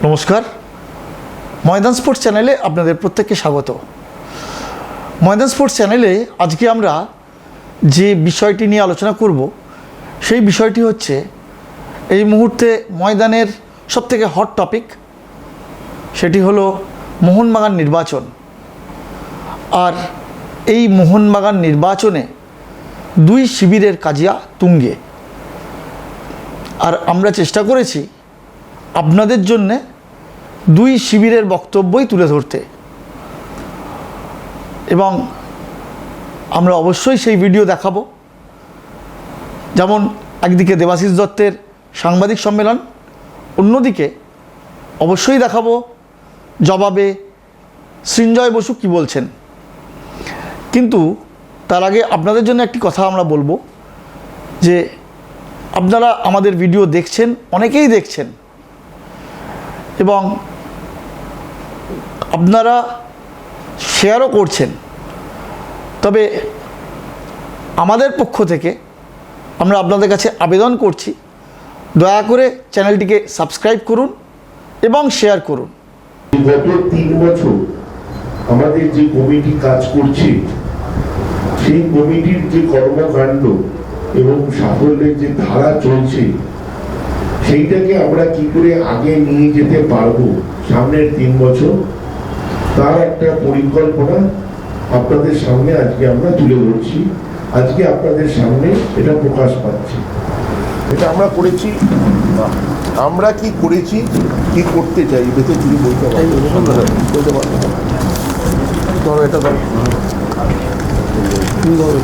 নমস্কার, ময়দান স্পোর্টস চ্যানেলে আপনাদের প্রত্যেককে স্বাগত। ময়দান স্পোর্টস চ্যানেলে আজকে আমরা যে বিষয়টি নিয়ে আলোচনা করব সেই বিষয়টি হচ্ছে এই মুহূর্তে ময়দানের সবথেকে হট টপিক, সেটি হলো মোহনবাগান নির্বাচন। আর এই মোহনবাগান নির্বাচনে দুই শিবিরের কাজিয়া তুঙ্গে। আর আমরা চেষ্টা করেছি আপনাদের জন্যে দুই শিবিরের বক্তব্যই তুলে ধরতে, এবং আমরা অবশ্যই সেই ভিডিও দেখাবো। যেমন একদিকে দেবাশিস দত্তের সাংবাদিক সম্মেলন, অন্যদিকে অবশ্যই দেখাবো জবাবে সৃঞ্জয় বসু কী বলছেন। কিন্তু তার আগে আপনাদের জন্য একটি কথা আমরা বলবো যে আপনারা আমাদের ভিডিও দেখছেন, অনেকেই দেখছেন, এবং আপনারা শেয়ারও করছেন। তবে আমাদের পক্ষ থেকে আমরা আপনাদের কাছে আবেদন করছি, দয়া করে চ্যানেলটিকে সাবস্ক্রাইব করুন এবং শেয়ার করুন। গত 3 বছর আমাদের যে কমিটি কাজ করছে, সেই কমিটির যে কর্মকাণ্ড এবং সাফল্যের যে ধারা চলছে, সেইটাকে আমরা কি করে আগে নিয়ে যেতে পারবো সামনের 3 বছর, তার একটা পরিকল্পনা আপনাদের সামনে আজকে আমরা তুলে ধরছি। আজকে আপনাদের সামনে এটা প্রকাশ পাচ্ছে। এটা আমরা করেছি, আমরা কি করেছি, কি করতে চাই, বেঁচে তুমি বলতে পারবো, বলতে পারবো। ধরো এটা ধরো, তুমি ধরো,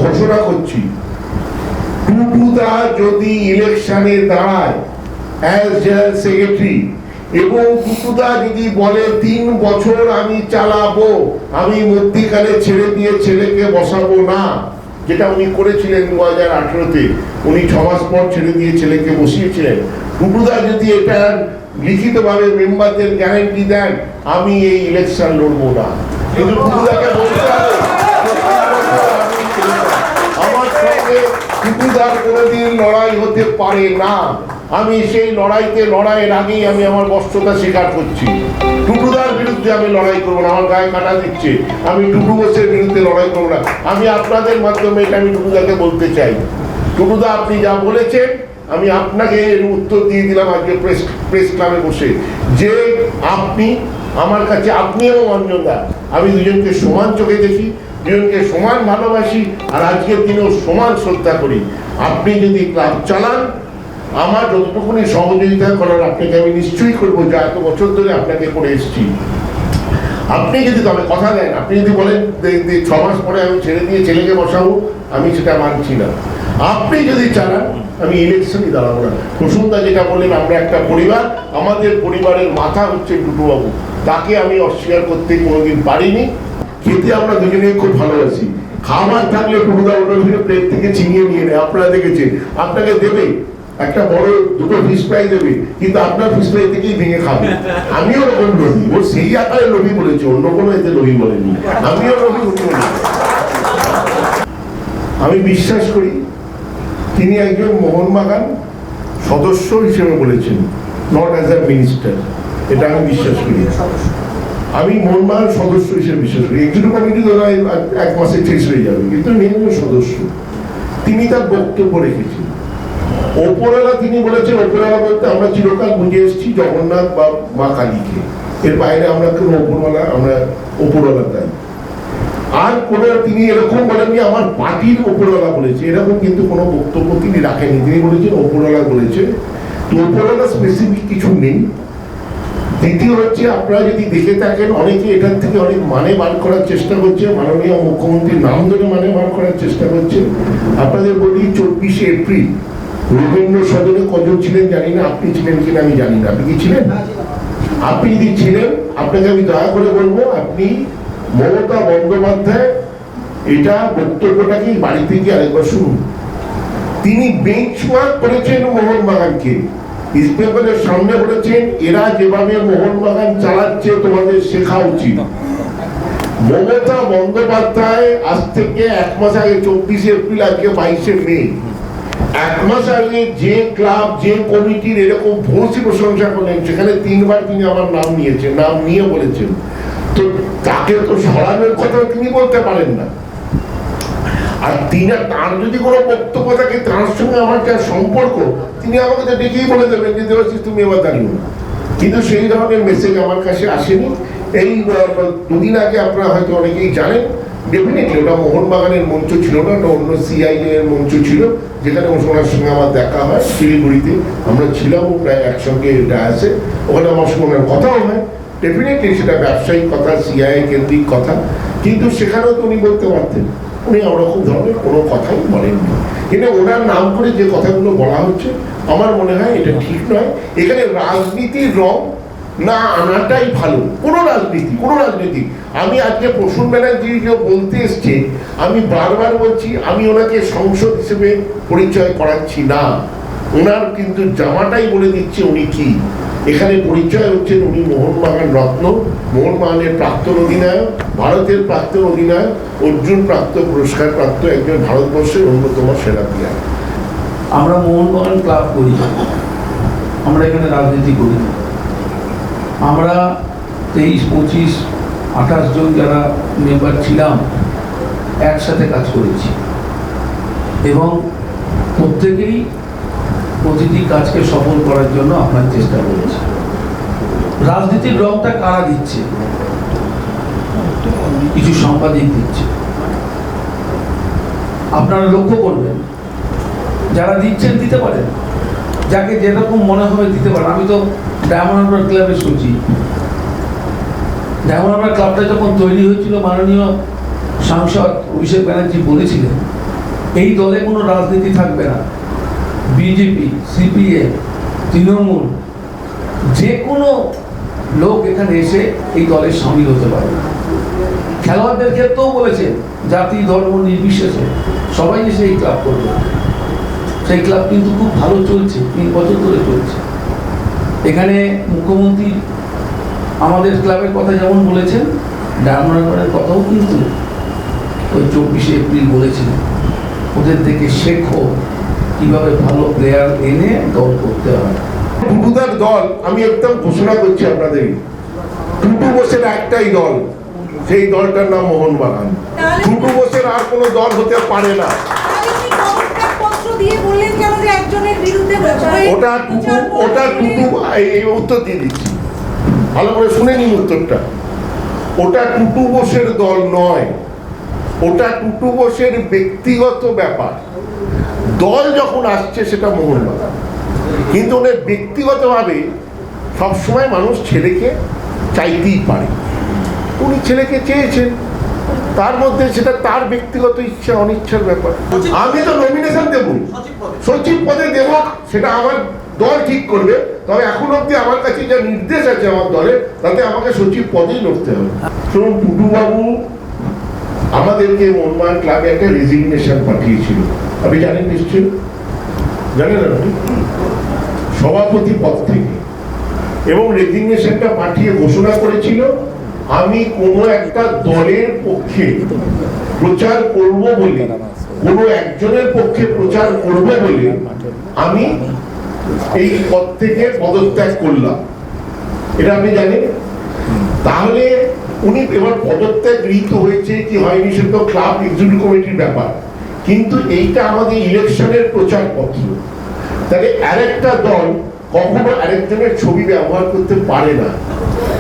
ঘোষণা করছি, টুটুদা যদি ইলেকশনে দাঁড়ায় অ্যাজ জেনারেল সেক্রেটারি, এবং টুটুদা যদি বলে 3 বছর আমি চালাবো, আমি মধ্যিখানে ছেড়ে দিয়ে ছেলেকে বসাবো না, যেটা উনি করেছিলেন 2018-তে, উনি 6 মাস পর ছেড়ে দিয়ে ছেলেকে বসিয়েছিলেন। টুটুদা যদি এটা লিখিতভাবে মেম্বারদের গ্যারান্টি দেন, আমি এই ইলেকশন লড়বো না। কিন্তু টুটুদাকে বলতে হবে আমার সঙ্গে টুটুদার কোনোদিন লড়াই হতে পারে না। আমি সেই লড়াইয়ের আগেই আমি আমার বস্ত্রতা স্বীকার করছি। টুটুদার বিরুদ্ধে আমি লড়াই করবো না, আমার গায়ে কাটা দিচ্ছে, আমি টুটু বোসের বিরুদ্ধে লড়াই করবো না। আমি আপনাদের মাধ্যমে এটা আমি টুটুদাকে বলতে চাই, টুটুদা আপনি যা বলেছেন আমি আপনাকে এর উত্তর দিয়ে দিলাম আজকে প্রেস ক্লাবে বসে, যে আপনি আমার কাছে, আপনি এবং অঞ্জনদা, আমি দুজনকে সমান চোখে দেখি, দুজনকে সমান ভালোবাসি, আর আজকের দিনেও সমান শ্রদ্ধা করি। আপনি যদি ক্লাব চালান, আমার যতটুকুনি সহযোগিতা করার আপনাকে আমি নিশ্চয়ই করবো, যা এত বছর ধরে আপনাকে করে এসেছি। আপনি যদি তবে কথা দেন, আপনি যদি বলেন 6 মাস পরে আমি ছেড়ে দিয়ে ছেলেকে বসাবো, আমি সেটা মানছি না। আপনি যদি চালান, আমি ইলেকশনই দাঁড়াবো না। প্রসূনদা যেটা বললেন, আমরা একটা পরিবার, আমাদের পরিবারের মাথা হচ্ছে টুটুবাবু, তাকে আমি অস্বীকার করতে কোনোদিন পারিনি। খেতে আমরা দুজনেই খুব ভালোবাসি, খাবার থাকলে টুটুদা ওটা প্লেট থেকে ছিনিয়ে নিয়ে নেয়, আপনারা দেখেছেন। আপনাকে দেবে একটা বড় 2টো ফিশ ফ্রাই দেবে, কিন্তু আপনার ফিশ ফ্রাই থেকেই ভেঙে খাবে। আমিও ওরকম লোভী, ও সেই আকারে লোভী বলেছে, অন্য কোনো এতে লোভী বলেনি। আমিও লোভী বলি। আমি বিশ্বাস করি তিনি একজন মোহনবাগান সদস্য হিসেবে বলেছেন, নট অ্যাজ এ মিনিস্টার। এটা আমি বিশ্বাস করি, আমি মোহনবাগান সদস্য হিসেবে বিশ্বাস করি। একটু কমিটি ধরো 1 মাসে শেষ হয়ে যাবে, কিন্তু নিয়মিত সদস্য। তিনি তার বক্তব্য রেখেছেন। ওপরওয়ালা তিনি বলেছেন, ওপরওয়ালা বলতে আমরা চিরকাল বুঝে এসেছি জগন্নাথ বা মা কালীকে, এর বাইরে আমরা কোনো ওপরওয়ালা, আমরা ওপরওয়ালা তাই। আর কোনো তিনি এরকম বলেননি আমার পার্টির ওপরওয়ালা বলেছে, এরকম কিন্তু কোনো বক্তব্য তিনি রাখেননি। তিনি বলেছেন ওপরওয়ালা বলেছে, তো ওপরওয়ালা স্পেসিফিক কিছু নেই। দ্বিতীয় হচ্ছে, আপনারা যদি দেখে থাকেন, অনেকে এটার থেকে অনেক মানে বার করার চেষ্টা করছে, মাননীয় মুখ্যমন্ত্রীর নাম ধরে মানে বার করার চেষ্টা করছে। আপনাদের বলি, 24শে এপ্রিল রবীন্দ্র সদনে কজন ছিলেন জানি না, আপনি ছিলেন কিনা আমি জানি না। আপনি কি ছিলেন? আপনি যদি ছিলেন, আপনাকে আমি দয়া করে বলবো, আপনি মমতা বন্দ্যোপাধ্যায় এটা বক্তব্যটাকে বাড়িতে গিয়ে আরেকবার শুনুন। তিনি বেঞ্চমার্ক করেছেন মোহনবাগানকে, ইস্টবেঙ্গলের সামনে বলেছেন এরা যেভাবে মোহনবাগান চালাচ্ছে তোমাদের শেখা উচিত। মমতা বন্দ্যোপাধ্যায় আজ থেকে 1 মাস আগে 24 এপ্রিল, আজকে 22 মে, 1 মাস আগে যে ক্লাব যে কমিটির এরকম ভূয়সী প্রশংসা করলেন, সেখানে 3 বার তিনি আমার নাম নিয়েছেন, নাম নিয়ে বলেছেন, তো তাকে তো সরানোর কথা তিনি বলতে পারেন না। আর তার যদি কোনো বক্তব্য থাকে, তার সঙ্গে আমার যা সম্পর্ক, তিনি আমাকে তো ডেকেই বলে দেবেন যে দেবাশিস তুমি এবার দাঁড়িয়ে। কিন্তু সেই ধরনের মেসেজ আমার কাছে আসেনি। এই 2 দিন আগে আপনারা হয়তো অনেকেই জানেন, ডেফিনেটলি ওটা মোহনবাগানের মঞ্চ ছিল না, ওটা অন্য সিআইএ এর মঞ্চ ছিল, যেখানে ওনার সঙ্গে আমার দেখা হয় শিলিগুড়িতে। আমরা ছিলাম প্রায় একসঙ্গে ডায়াসে, ওখানে আমার সঙ্গে ওনার কথাও হয়। ডেফিনেটলি সেটা ব্যবসায়িক কথা, সিআইএ কেন্দ্রিক কথা, কিন্তু সেখানেও তো উনি বলতে পারতেন। উনি ওরকম ধরনের কোনো কথাই বলেননি। কিন্তু ওনার নাম করে যে কথাগুলো বলা হচ্ছে, আমার মনে হয় এটা ঠিক নয়। এখানে রাজনীতির রং না আনাটাই ভালো। কোনো রাজনীতি আমি আজকে প্রসূন ব্যানার্জি যে বলতে এসছে, আমি বারবার বলছি, আমি ওনাকে সংসদ হিসেবে পরিচয় করাচ্ছি না। ওনার কিন্তু জামাটাই বলে দিচ্ছে উনি কি। এখানে পরিচয় হচ্ছেন উনি মোহনবাগান রত্ন, মোহনবাগানের প্রাক্তন অধিনায়ক, ভারতের প্রাক্তন অধিনায়ক, অর্জুন প্রাপ্ত, পুরস্কার প্রাপ্ত একজন ভারতবর্ষের অন্যতম সেরা প্লেয়ার। আমরা মোহনবাগান ক্লাব করি, আমরা এখানে রাজনীতি করি। আমরা 23, 25, 28 জন যারা মেম্বার ছিলাম, একসাথে কাজ করেছি এবং প্রত্যেকেই প্রতিটি কাজকে সফল করার জন্য আপনার চেষ্টা করেছি। রাজনীতির রংটা কারা দিচ্ছে? কিছু সাংবাদিক দিচ্ছে। আপনারা লক্ষ্য করবেন, যারা দিচ্ছেন দিতে পারেন, যাকে যেরকম মনে হবে দিতে পারেন। আমি তো ডায়মন্ড হারবার ক্লাবের সচিব। ডায়মন্ড হারবার ক্লাবটা যখন তৈরি হয়েছিল, মাননীয় সাংসদ অভিষেক ব্যানার্জি বলেছিলেন এই দলে কোনো রাজনীতি থাকবে না। বিজেপি, সিপিএম, তৃণমূল, যে কোনো লোক এখানে এসে এই দলে সামিল হতে পারে। খেলোয়াড়দের ক্ষেত্রেও বলেছেন জাতি ধর্ম নির্বিশেষে সবাই এসে এই ক্লাব করবে। সেই ক্লাব কিন্তু খুব ভালো চলছে, 3 বছর ধরে চলছে। এখানে মুখ্যমন্ত্রী আমাদের ক্লাবের কথা যেমন বলেছেন, ডায়মন্ড হারবারের কথাও কিন্তু ওই 24 এপ্রিল বলেছিলেন, ওদের থেকে শেখো কিভাবে ভালো প্লেয়ার এনে দল করতে হয়। টুটুদার দল আমি একদম ঘোষণা করছি আপনাদের, টুটু বোসের একটাই দল, সেই দলটার নাম মোহনবাগান। টুটু বোসের আর কোনো দল হতে পারে না। ওটা টুটু, এই উত্তর দিয়ে দিচ্ছি, ভালো করে শুনে নিন উত্তরটা। ওটা টুটু বোসের দল নয়, ওটা টুটু বোসের ব্যক্তিগত ব্যাপার। দল যখন আসছে সেটা মোহনবাগান, কিন্তু ওদের ব্যক্তিগতভাবে সবসময় মানুষ ছেলেকে চাইতেই পারে। উনি ছেলেকে চেয়েছেন, তার মধ্যে সেটা তার ব্যক্তিগত ইচ্ছা অনিচ্ছার ব্যাপার। আমি তো নমিনেশন দেব, সচিব পদে দেব, সেটা আমার দল ঠিক করবে। তবে এখন অব্দি আমার কাছে যা নির্দেশ আছে আমার দলের, তাতে আমাকে সচিব পদেই লড়তে হবে। শুনুন, টুটুবাবু আমাদেরকে মোহনবাগান ক্লাবে একটা রেজিগনেশন পাঠিয়েছিল, আপনি জানেন নিশ্চয়ই, জানেন না? সভাপতি পদ থেকে, এবং রেজিগনেশনটা পাঠিয়ে ঘোষণা করেছিল আমি কোনো একটা দলের পক্ষে প্রচার করব বলে, কোনো একজনের পক্ষে প্রচার করব বলে আমি এই পদ থেকে পদত্যাগ করলাম। এটা আপনি জানেন? তাহলে উনি এবার পদত্যাগ গৃহীত হয়েছে কি হয়নি সেটা তো ক্লাব এক্সিকিউটিভ কমিটির ব্যাপার, কিন্তু এইটা আমাদের ইলেকশনের প্রচারপত্র। তাহলে আরেকটা দল কখনো আরেকজনের ছবি ব্যবহার করতে পারে না,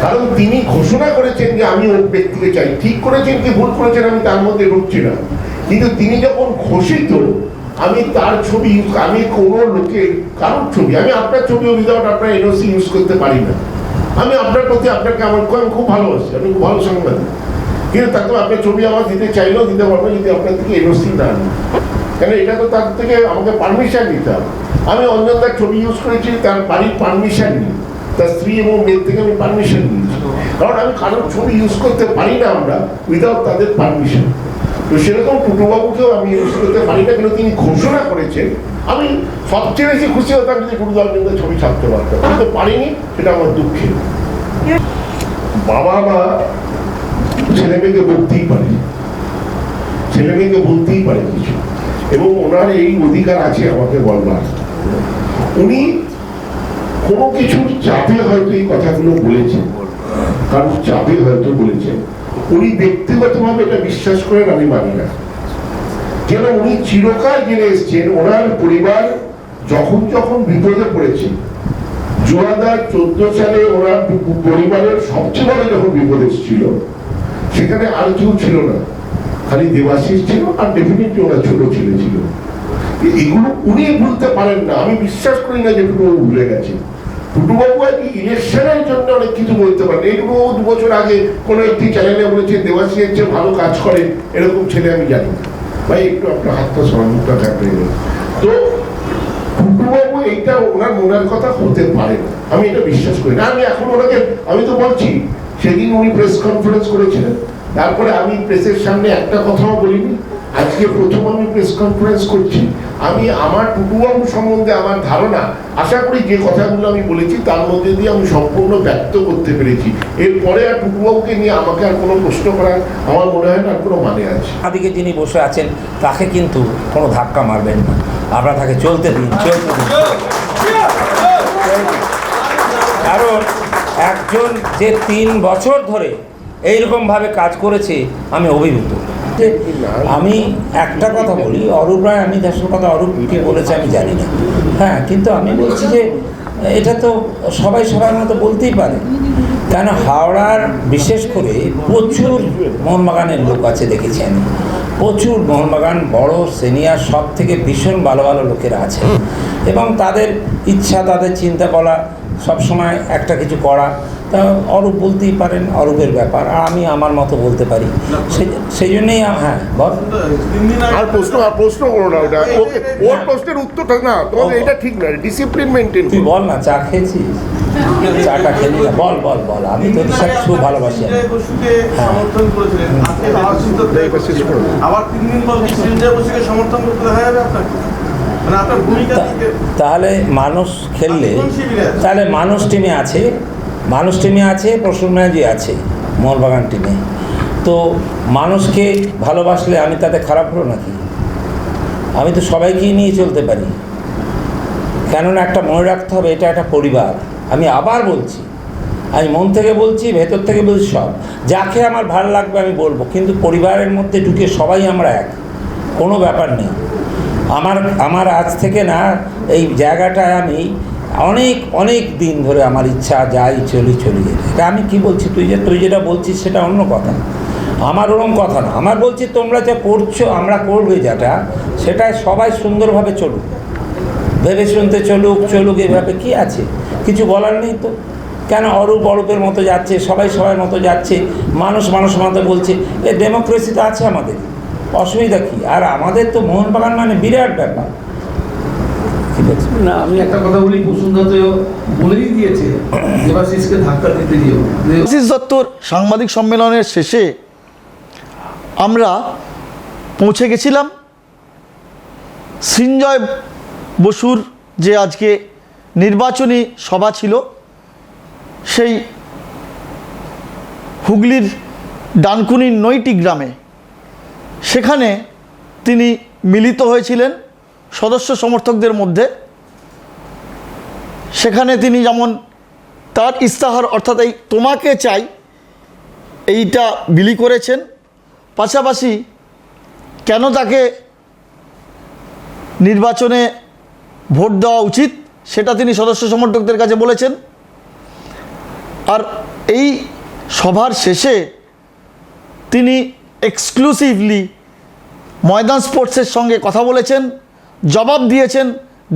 কারণ তিনি ঘোষণা করেছেন যে আমি ওর ব্যক্তিকে চাই। ঠিক করেছেন কি ভুল করেছেন আমি তার মধ্যে ঢুকছি না, কিন্তু তিনি যখন ঘোষিত, আমি তার ছবি, আমি কোনো লোকের কারোর ছবি, আমি আপনার ছবি উইদাউট আপনার এনওসি ইউজ করতে পারি না। আমি আপনার প্রতি আপনাকে আমি খুব ভালোবাসি, আপনি খুব ভালো সাংবাদিক, কিন্তু তাকে আপনার ছবি আমার দিতে চাইলেও দিতে পারবো যদি আপনার থেকে এনওসি না নিই, কেন এটা তো তার থেকে আমাকে পারমিশন নিতে হবে। আমি অঞ্জনদার ছবি ইউজ করেছি, তার বাড়ির পারমিশন নিই, তার স্ত্রী এবং মেয়ের থেকে আমি পারমিশন নিয়েছি, কারণ আমি কারোর ছবি ইউজ করতে পারি না আমরা উইদাউট তাদের পারমিশন। তো সেরকম টুটুবাবুকেও আমি ইউজ করতে পারি না, কিন্তু তিনি ঘোষণা করেছেন। আমি সবচেয়ে বেশি খুশি হতাম যদি টুটুদার ছবি ছাপতে পারতাম, কিন্তু পারিনি, সেটা আমার দুঃখের। বাবা মা ছেলে মেয়েকে বলতেই পারে, ছেলে মেয়েকে বলতেই পারে কিছু, এবং ওনার এই অধিকার আছে আমাকে বলবার। উনি কোনো কিছুর চাপে হয়তো এই কথাগুলো বলেছেন, কারণ চাপে হয়তো বলেছেন। উনি ব্যক্তিগতভাবে এটা বিশ্বাস করেন, আমি মানি না। কেন, উনি চিরকাল জেনে এসছেন ওনার পরিবার যখন যখন বিপদে পড়েছে, 2014 সালে ওনার পরিবারের সবচেয়ে বড় যখন বিপদ এসেছিল, সেখানে আর কেউ ছিল না, খালি দেবাশিস ছিল, আর ডেফিনেটলি ওনার ছোট ছেলে ছিল। এগুলো উনি ভুলতে পারেন না, আমি বিশ্বাস করি না যে টুটুবাবু ভুলে গেছে। টুটুবাবু আজকে ইলেকশনের জন্য অনেক কিছু বলতে পারেন। এই টুটুবাবু 2 বছর আগে কোনো একটি চ্যানেলে বলেছে দেবাশিসের চেয়ে ভালো কাজ করে এরকম ছেলে আমি জানি না। ভাই একটু আপনার হাতটা সরানোটা থাকবে। তো টুটুবাবু এইটা ওনার মনের কথা হতে পারে না, আমি এটা বিশ্বাস করি না। আমি এখন ওনাকে, আমি তো বলছি সেদিন উনি প্রেস কনফারেন্স করেছিলেন, তারপরে আমি প্রেসের সামনে একটা কথাও বলিনি। আজকে প্রথম আমি প্রেস কনফারেন্স করছি। আমি আমার টুটুবাবু সম্বন্ধে আমার ধারণা, আশা করি যে কথাগুলো আমি বলেছি তার মধ্যে দিয়ে আমি সম্পূর্ণ ব্যক্ত করতে পেরেছি। এরপরে আর টুটুবাবুকে নিয়ে আমাকে আর কোনো প্রশ্ন করার আমার মনে হয় না আর কোনো মানে আছে। আদিকে যিনি বসে আছেন তাকে কিন্তু কোনো ধাক্কা মারবেন না, আপনারা তাকে চলতে দিন, চলতে দিন। কারণ একজন যে 3 বছর ধরে এইরকমভাবে কাজ করেছে, আমি অভিভূত। আমি একটা কথা বলি, অরূপ রায়, আমি দেশের কথা অরূপ কি বলেছে আমি জানি না, হ্যাঁ, কিন্তু আমি বলছি যে এটা তো সবাই সবার মতো বলতেই পারে। কেন, হাওড়ার বিশেষ করে প্রচুর মোহনবাগানের লোক আছে, দেখেছি আমি প্রচুর মোহনবাগান বড় সিনিয়র সব থেকে ভীষণ ভালো ভালো লোকেরা আছে, এবং তাদের ইচ্ছা, তাদের চিন্তা বলা, সবসময় একটা কিছু করা, তা অরূপ বলতেই পারেন, অরূপের ব্যাপার, আর আমি আমার মতো বলতে পারি। সেই জন্যেই, হ্যাঁ বল। আর প্রশ্ন করো না, ওটা ওর প্রশ্নের উত্তরটা না, তোমার এটা ঠিক না, ডিসিপ্লিন মেনটেন। তুই বল না, চা খেয়েছিস? চাটা খেলি না, বল বল বল, আমি তোর সাথে খুব ভালোবাসি। সমর্থন করেছিলেন, আবার 3 দিন পর সমর্থন করতে দেখা যাবে আপনাকে? মানে আপনার ভূমিকা তাহলে মানুষ খেললে, তাহলে মানুষ টিমে আছে, মানুষ টিমে আছে, প্রসূন ব্যানার্জি আছে মোহনবাগান টিমে। তো মানুষকে ভালোবাসলে আমি তাতে খারাপ হলো নাকি? আমি তো সবাইকেই নিয়ে চলতে পারি। কেননা একটা মনে রাখতে হবে, এটা একটা পরিবার। আমি আবার বলছি, আমি মন থেকে বলছি, ভেতর থেকে বলছি, সব যাকে আমার ভালো লাগবে আমি বলবো, কিন্তু পরিবারের মধ্যে ঢুকে সবাই আমরা এক, কোনো ব্যাপার নেই। আমার আজ থেকে না, এই জায়গাটায় আমি অনেক অনেক দিন ধরে আমার ইচ্ছা, যাই চলি এটা আমি কি বলছি, তুই যেটা বলছিস সেটা অন্য কথা, আমার ওরকম কথা না। আমার বলছি তোমরা যা করছো, আমরা করবে যেটা, সেটাই সবাই সুন্দরভাবে চলুক, ভেবে শুনতে চলুক, এভাবে কি আছে, কিছু বলার নেই তো। কেন, অরূপের মতো যাচ্ছে, সবাই সবার মতো যাচ্ছে, মানুষ মতো বলছে, এ ডেমোক্রেসি তো আছে আমাদের, অসুবিধা কি? আর আমাদের তো মোহনবাগান মানে বিরাট ব্যাপার। না, আমি একটা কথা বলি, বসুন্ধরা তো বলেই দিয়েছে দেবাশিসকে ধাক্কা দিতে দিও। দেবাশিস দত্তর সাংবাদিক সম্মেলনের শেষে আমরা পৌঁছে গেছিলাম সৃঞ্জয় বসুর যে আজকে নির্বাচনী সভা ছিল, সেই হুগলির ডানকুনির নৈটি গ্রামে। সেখানে তিনি মিলিত হয়েছিলেন সদস্য সমর্থকদের মধ্যে। সেখানে তিনি যেমন তার ইস্তাহার, অর্থাৎ এই তোমাকে চাই, এইটা বিলি করেছেন, পাশাপাশি কেন তাকে নির্বাচনে ভোট দেওয়া উচিত সেটা তিনি সদস্য সমর্থকদের কাছে বলেছেন। আর এই সভার শেষে তিনি এক্সক্লুসিভলি ময়দান স্পোর্টসের সঙ্গে কথা বলেছেন, জবাব দিয়েছেন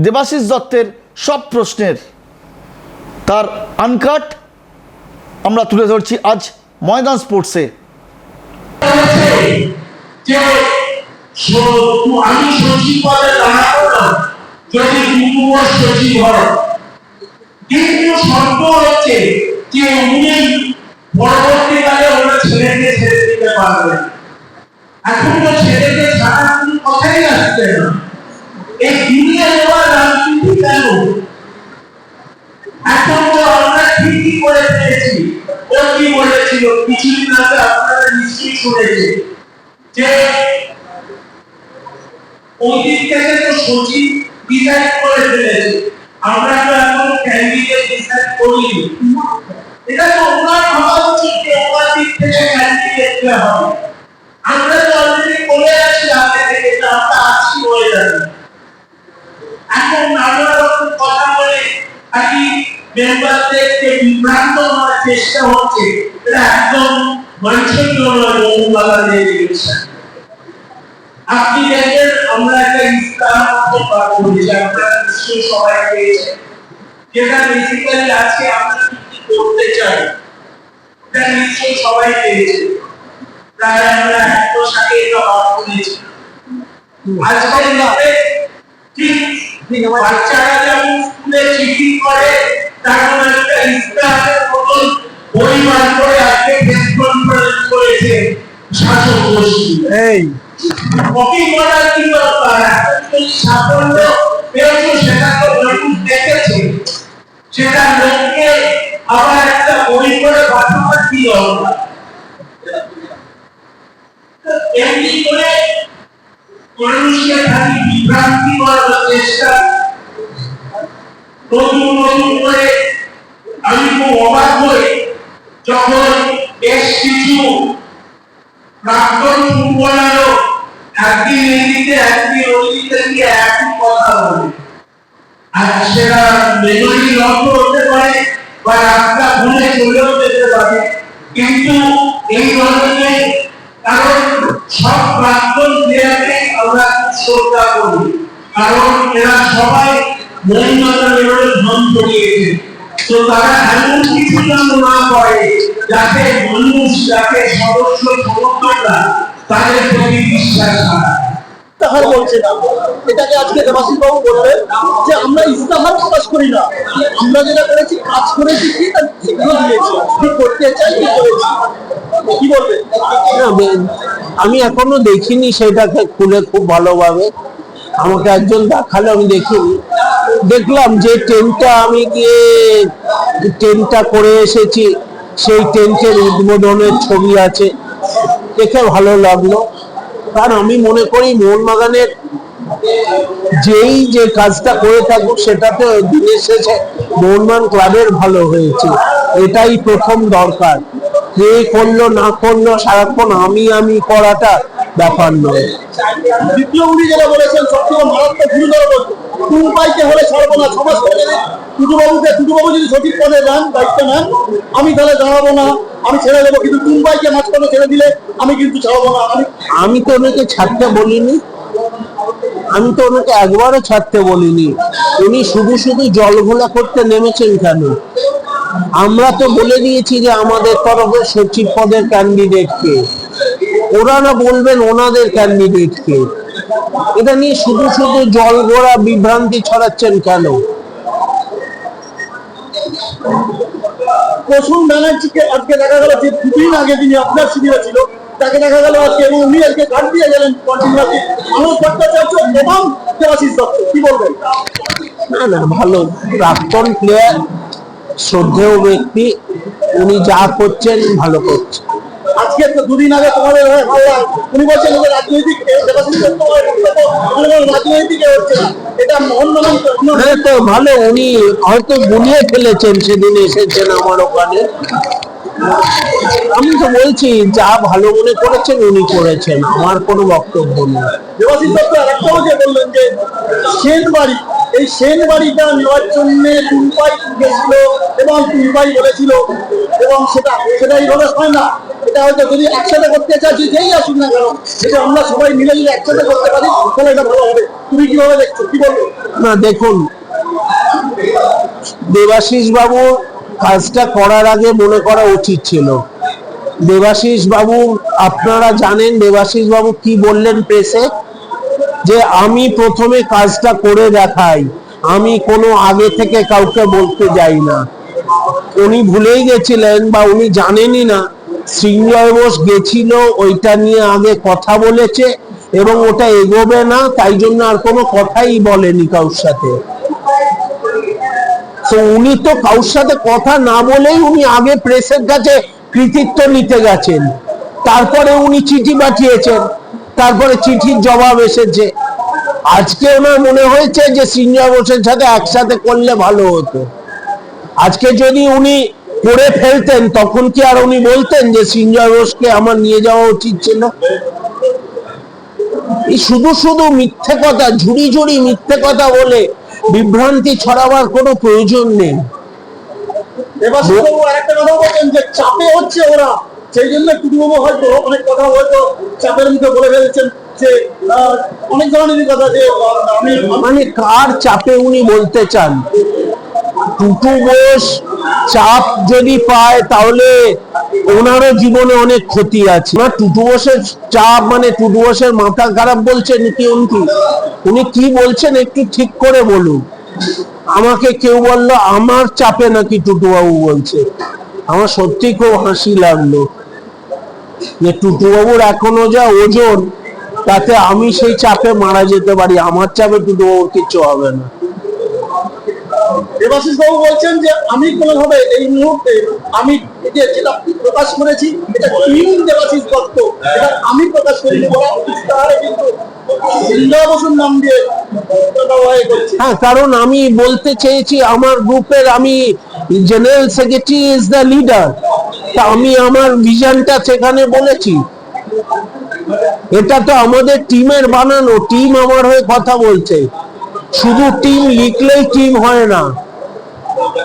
দেবাশিস দত্তের সব প্রশ্নের। তার আনকাট আমরা তুলে ধরছি আজ ময়দান স্পোর্টসে। আমি সচিব পদে দাঁড়াবো যদি সচিব হয়, কিন্তু শর্ত হচ্ছে যে উনি পরবর্তীকালে ওনার ছেলেকে ছেড়ে দিতে পারবেন। এখন তো ছেলেকে ছাড়া কোনো কথাই আসছে না। এই দুনিয়া দেওয়ার রাজনীতি কেন? এখন তো আমরা ঠিকই করে পেয়েছি ও কি বলেছিল কিছুদিন আগে আপনারা নিশ্চয়ই শুনেছেন যে ওই দিক থেকে তো সচিব ডিসাইড করে ফেলেছে, আমরা তো এখন ক্যান্ডিডেট ডিসাইড করিনি। এটা তো ওনার ভাবা উচিত যে ওনার দিক থেকে ক্যান্ডিডেট কে হবে। আমরা তো অলরেডি বলে আছি আগে থেকে যে আমরা আছি হয়ে যাবে। এখন নানা রকম কথা বলে আকি মেম্বারদেরকে বিভ্রান্ত করার চেষ্টা হচ্ছে, এটা একদম মানসিকীয় নয়। মোহনবাগানের ইলেকশন আপনি দেখেন আমরা একটা ইস্তাহার পাঠ করেছি, আপনারা নিশ্চয়ই সবাই পেয়েছেন, যেটা বেসিক্যালি আজকে আমরা কি করতে চাই এটা নিশ্চয়ই সবাই পেয়েছে। প্রায় আমরা 1 সালে এটা পাঠ করেছি। আজকে ঠিক বাচ্চারা যেমন স্কুলে চিঠি করে তেমন একটা ইস্তাহারের মতন বই বার করে আজকে প্রেস কনফারেন্স করেছে শাসক গোষ্ঠী। এই কপি করার কি দরকার? সাফল্য পেয়েছো সেটা তো লোক দেখেছে, সেটা লোককে আবার একটা বই করে পাঠানোর কি দরকার? এমনি করে মানুষকে খালি বিভ্রান্তি করার চেষ্টা। নতুন নতুন করে আমি খুব অবাক হই যখন বেশ কিছু প্রাক্তন ফুটবলারও একদিন এদিকে একদিন ওদিকে গিয়ে একই কথা বলে। আর সেটা মেমোরি লস হতে পারে বা রাস্তা ভুলে চলেও যেতে পারে, কিন্তু এই ধরনের কারণ সব প্রাক্তন প্লেয়ারকে আমরা শ্রদ্ধা করি, কারণ এরা সবাই মোহনবাগানের ধন করিয়েছে। তো তারা এমন কিছু যেন না করে যাতে মানুষ, যাতে সদস্য সমর্থকরা তাদের প্রতি বিশ্বাস হারায়। ইস্তাহার বলছে না, এটাকে আজকে দেবাশিস বাবু বললেন যে আমরা ইস্তাহার প্রকাশ করি না, আমরা যেটা করেছি কাজ করেছি কি তার চিহ্ন দিয়েছি, কি করতে চাই কি করেছি। কি বলবেন? আমি এখনো দেখিনি সেটাকে খুলে খুব ভালোভাবে, আমাকে একজন দেখালে, আমি দেখিনি। দেখলাম যে টেন্টটা আমি গিয়ে টেন্টটা করে এসেছি, সেই টেন্টের উদ্বোধনের ছবি আছে, দেখে ভালো লাগলো। কারণ আমি মনে করি মোহনবাগানের যেই যে কাজটা করে থাকুক সেটাতে দিনের শেষে মোহনবাগান ক্লাবের ভালো হয়েছে, এটাই প্রথম দরকার। কে করলো না করলো সারাক্ষণ আমি করাটা ব্যাপার নয়। দ্বিতীয় উনি যেটা বলেছেন সবথেকে মারাত্মক গুরুতর বলতো, টুম্পাইকে হলে সর্বনা সমাজ করে টুটুবাবু যদি সঠিক পদে নেন, দায়িত্ব নেন, আমি তাহলে দাঁড়াবো না, আমি ছেড়ে দেবো, কিন্তু টুম্পাইকে মাঝখানে ছেড়ে দিলে আমি কিন্তু ছাড়বো না। আমি তো ওনাকে ছাড়তে বলিনি, আমি তো ওনাকে একবারও ছাড়তে বলিনি। উনি শুধু শুধু জল ঘোলা করতে নেমেছেন কেন? আমরা তো বলে দিয়েছি যে আমাদের তরফে সচিব পদের ক্যান্ডিডেট কে, ওরা না বলবেন ওনাদের ক্যান্ডিডেট কে। এটা নিয়ে শুধু শুধু জল ঘোলা বিভ্রান্তি ছড়াচ্ছেন কেন? প্রসূন ব্যানার্জিকে আজকে দেখা গেল যে দুদিন আগে তিনি আপনার শিবিরে ছিল, তাকে দেখা গেল আজকে, এবং উনি আজকে কাট দিয়ে গেলেন কন্টিনিউয়াসলি আনুষ ভট্টাচার্য এবং দেবাশিস দত্ত। কি বলবেন? না ভালো, প্রাক্তন প্লেয়ার, শ্রদ্ধেয় ব্যক্তি, উনি যা করছেন ভালো করছেন। আজকে তো দুদিন আগে তোমাদের হয়ে হাল্লা, উনি বলছেন যে রাজনৈতিক দেবাশিস দত্ত রাজনৈতিক হচ্ছে না, এটা মোহনবাগান তো ভালো, উনি হয়তো গুলিয়ে ফেলেছেন, সেদিন এসেছেন আমার ওখানে। আমি তো বলছি যা ভালো মনে করেছেন উনি করেছেন, আমার কোনো বক্তব্য নেই। দেবাশিস দত্ত আরেকটাও যে বললেন যে সেন বাড়ি, এই সেন বাড়িটা নেওয়ার জন্য টুম্পাই গেছিল এবং টুম্পাই বলেছিল, এবং সেটা এইভাবে হয় না। এটা হয়তো যদি একসাথে করতে চাই, যেই আসুন না কেন, এটা আমরা সবাই মিলে যদি একসাথে করতে পারি তাহলে এটা ভালো হবে। তুমি কিভাবে দেখছো, কি বলবো? না দেখুন, দেবাশিস বাবু কাজটা করার আগে মনে করা উচিত ছিল। দেবাশিস বাবু, আপনারা জানেন দেবাশিস বাবু কি বললেন প্রেসে, যে আমি প্রথমে কাজটা করে দেখাই, আমি কোনো আগে থেকে কাউকে বলতে যাই না। উনি ভুলেই গেছিলেন বা উনি জানেনই না সৃঞ্জয় বোস গেছিল, ওইটা নিয়ে আগে কথা বলেছে এবং ওটা এগোবে না, তাই জন্য আর কোনো কথাই বলেনি কারোর সাথে। তো উনি তো কারোর সাথে কথা না বলেই উনি আগে প্রেসের কাছে কৃতিত্ব নিতে গেছেন, তারপরে উনি চিঠি পাঠিয়েছেন, তারপরে চিঠির জবাব এসেছে। আজকে ওনার মনে হয়েছে যে সঞ্জয় ঘোষের সাথে একসাথে করলে ভালো হতো। আজকে যদি উনি করে ফেলতেন তখন কি আর উনি বলতেন যে সঞ্জয় ঘোষকে আমার নিয়ে যাওয়া উচিত ছিল? এই শুধু শুধু মিথ্যে কথা, ঝুড়ি ঝুড়ি মিথ্যে কথা বলে বিভ্রান্তি ছড়াবার কোনো প্রয়োজন নেই। দেবাশিসবাবু আরেকটা কথা বলছেন যে চাপে হচ্ছে ওরা, সেই জন্য টুটুবাবু হয়তো অনেক কথা হয়তো চাপের মুখে বলে ফেলছেন, যে অনেক ধরনেরই কথা, যে আমি মানে কার চাপে উনি বলতে চান? টুটু বোস চাপ যদি পায় তাহলে ওনারও জীবনে অনেক ক্ষতি আছে না। টুটু বোসের চাপ মানে টুটু বোসের মাথা খারাপ বলছেন কি? উনি কি বলছেন একটু ঠিক করে বলুন। আমাকে কেউ বললো আমার চাপে নাকি টুটু বাবু বলছে, আমার সত্যি খুব হাসি লাগলো যে টুটু বাবুর এখনো যা ওজন তাতে আমি সেই চাপে মারা যেতে পারি, আমার চাপে টুটু বাবুর কিচ্ছু হবে না। দেবাশিসবাবু বলছেন যে আমি কোনোভাবে এই মুহূর্তে আমি যেটা প্রকাশ করেছি এটা টিম দেবাশিস দত্ত, এটা আমি প্রকাশ করিনি বলা ইস্তাহারে কিন্তু সঞ্জয় বসুর নাম দিয়ে করছি। হ্যাঁ, কারণ আমি বলতে চেয়েছি আমার গ্রুপের আমি general secretary is the leader, তা আমি আমার ভিশনটা সেখানে বলেছি। এটা তো আমাদের টিমের বানানো, টিম আমার হয়ে কথা বলছে। শুধু টিম লিখলেই টিম হয় না,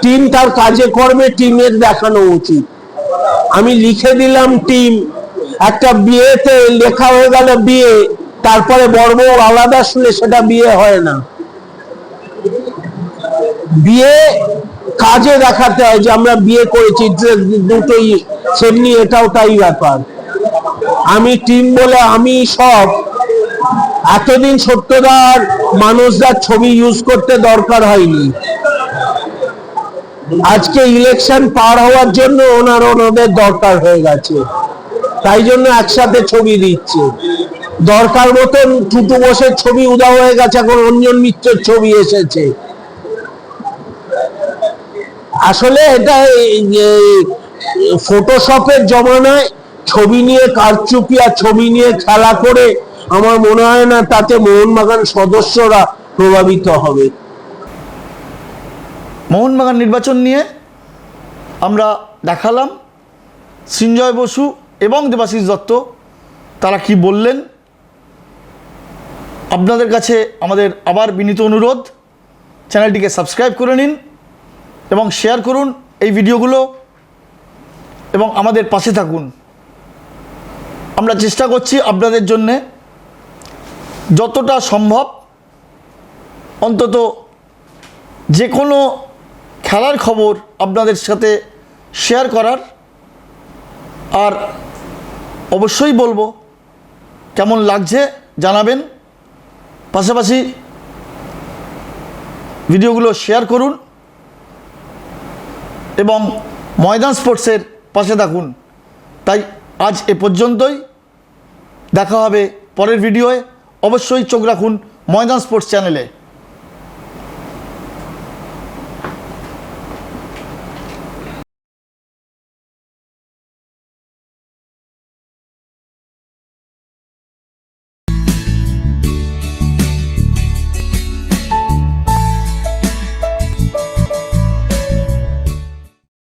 টিম তার কাজে কর্মে টিমের দেখানো উচিত। আমি লিখে দিলাম টিম, একটা বিয়েতে লেখা হয়ে গেল বিয়ে, তারপরে বড় বউ আলাদা শুনে সেটা বিয়ে হয় না। বিয়ে কাজে দেখাতে হয় যে আমরা বিয়ে করেছি, দুটোই সেমনি, এটাও তাই ব্যাপার। আমি টিম বলে আমি সব, এতদিন সত্যদার মানুষদার ছবি ইউজ করতে দরকার হয়নি। আজকে ইলেকশন পার হওয়ার জন্য ওনাদের দরকার হয়ে গেছে, তাই জন্য একসাথে ছবি দিচ্ছে। দরকার মতন টুটু বোসের ছবি উদা হয়ে গেছে, এখন অঞ্জন মিত্রের ছবি এসেছে। আসলে এটা ফটোশপের জমানায় ছবি নিয়ে কারচুপি আর ছবি নিয়ে খেলা করে আমার মনে হয় না তাতে মোহনবাগান সদস্যরা প্রভাবিত হবে। মোহনবাগান নির্বাচন নিয়ে আমরা দেখালাম সঞ্জয় বসু এবং দেবাশিস দত্ত তারা কি বললেন। আপনাদের কাছে আমাদের আবার বিনীত অনুরোধ, চ্যানেলটিকে সাবস্ক্রাইব করে নিন এবং শেয়ার করুন এই ভিডিওগুলো এবং আমাদের পাশে থাকুন। আমরা চেষ্টা করছি আপনাদের জন্যে যতটা সম্ভব অন্তত যে কোনো খেলার খবর আপনাদের সাথে শেয়ার করার। আর অবশ্যই বলবো কেমন লাগছে জানাবেন, পাশাপাশি ভিডিওগুলো শেয়ার করুন এবং ময়দান স্পোর্টসের পাশে থাকুন। তাই আজ এ পর্যন্তই, দেখা হবে পরের ভিডিওয়ে। অবশ্যই চোখ রাখুন ময়দান স্পোর্টস চ্যানেলে।